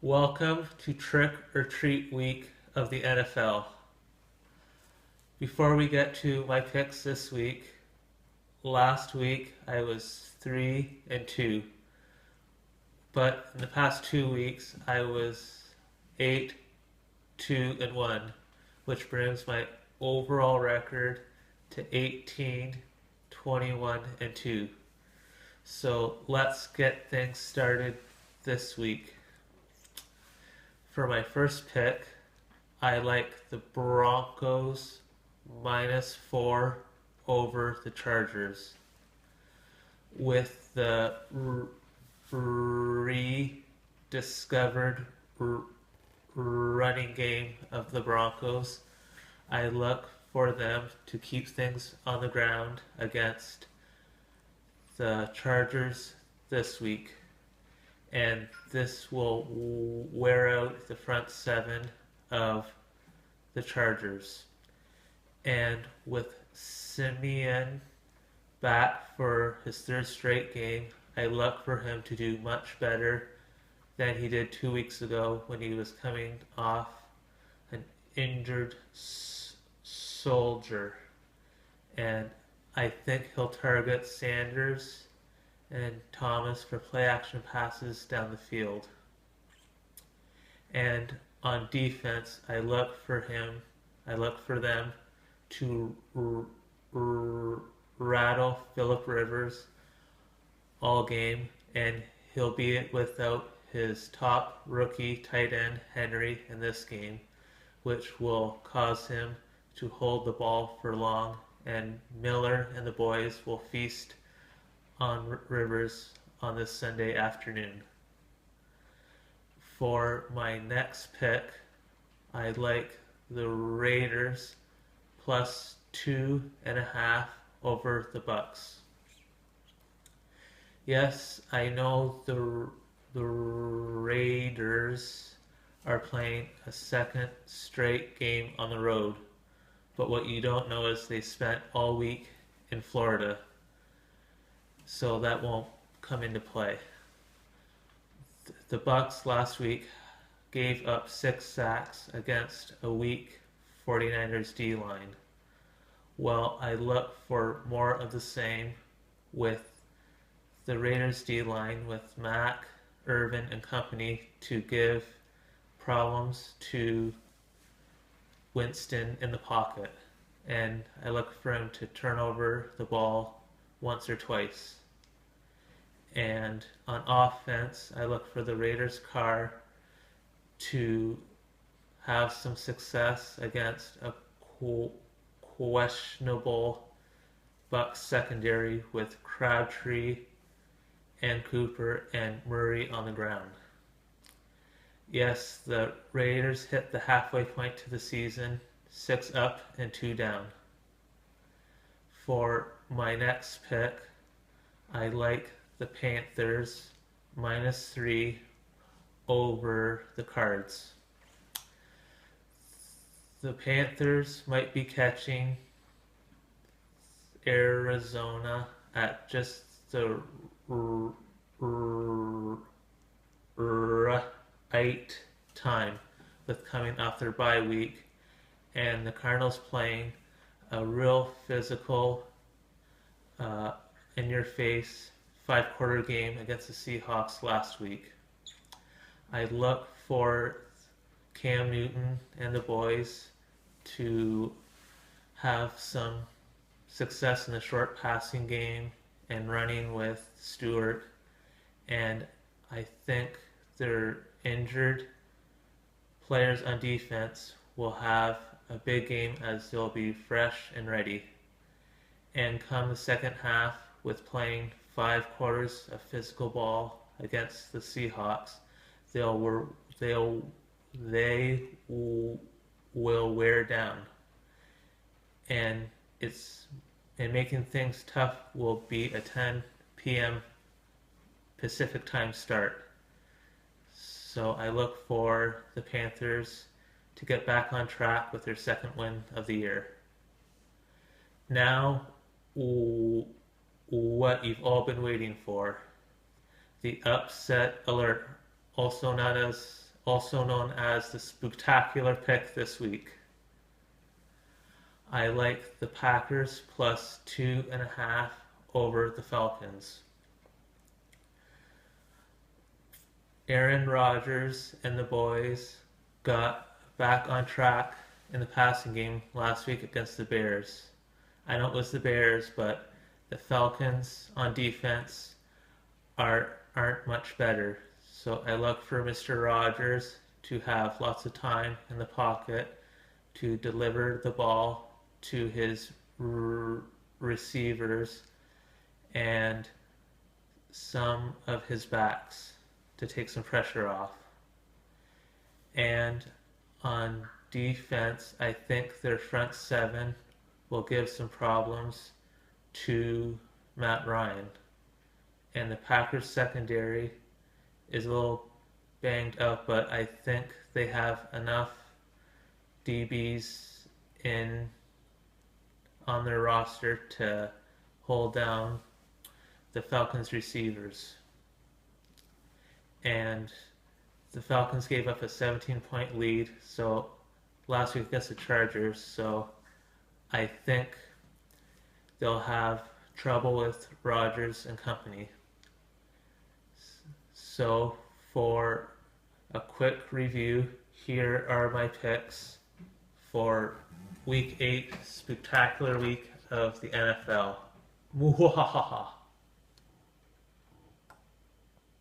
Welcome to Trick or Treat Week of the NFL. Before we get to my picks this week, last week I was 3-2, but in the past 2 weeks I was 8-2-1, which brings my overall record to 18-21-2. So let's get things started this week. For my first pick, I like the Broncos -4 over the Chargers. With the rediscovered running game of the Broncos, I look for them to keep things on the ground against the Chargers this week. And this will wear out the front seven of the Chargers. And with Simeon back for his third straight game, I look for him to do much better than he did 2 weeks ago when he was coming off an injured soldier. And I think he'll target Sanders and Thomas for play action passes down the field. And on defense, I look for them to rattle Phillip Rivers all game, and he'll be it without his top rookie tight end Henry in this game, which will cause him to hold the ball for long, and Miller and the boys will feast on Rivers on this Sunday afternoon. For my next pick, I like the Raiders +2.5 over the Bucks. Yes, I know the Raiders are playing a second straight game on the road, but what you don't know is they spent all week in Florida, so that won't come into play. The Bucks last week gave up 6 sacks against a weak 49ers D-line. Well, I look for more of the same with the Raiders D-line, with Mack, Irvin, and company to give problems to Winston in the pocket. And I look for him to turn over the ball once or twice. And on offense, I look for the Raiders' Carr to have some success against a questionable Bucks secondary with Crabtree and Cooper and Murray on the ground. Yes, the Raiders hit the halfway point to the season, 6 up and 2 down. For my next pick, I like the Panthers -3 over the Cards. The Panthers might be catching Arizona at just the right time, with coming off their bye week, and the Cardinals playing a real physical, in your face 5-quarter game against the Seahawks last week. I look for Cam Newton and the boys to have some success in the short passing game and running with Stewart, and I think their injured players on defense will have a big game as they'll be fresh and ready. And come the second half, with playing 5 quarters of physical ball against the Seahawks, they will wear down, and making things tough will be a 10 p.m. Pacific time start. So I look for the Panthers to get back on track with their second win of the year. Now, what you've all been waiting for, the upset alert, also known as also known as the spectacular pick this week. I like the Packers plus 2.5 over the Falcons. Aaron Rodgers and the boys got back on track in the passing game last week against the Bears. I know it was the Bears, but the Falcons on defense aren't much better. So I look for Mr. Rodgers to have lots of time in the pocket to deliver the ball to his receivers and some of his backs to take some pressure off. And on defense, I think their front seven will give some problems to Matt Ryan. And the Packers secondary is a little banged up, but I think they have enough DBs in on their roster to hold down the Falcons receivers. And the Falcons gave up a 17-point lead so last week against the Chargers, so I think they'll have trouble with Rodgers and company. So for a quick review, here are my picks for Week 8, spectacular week of the NFL. Mwahaha.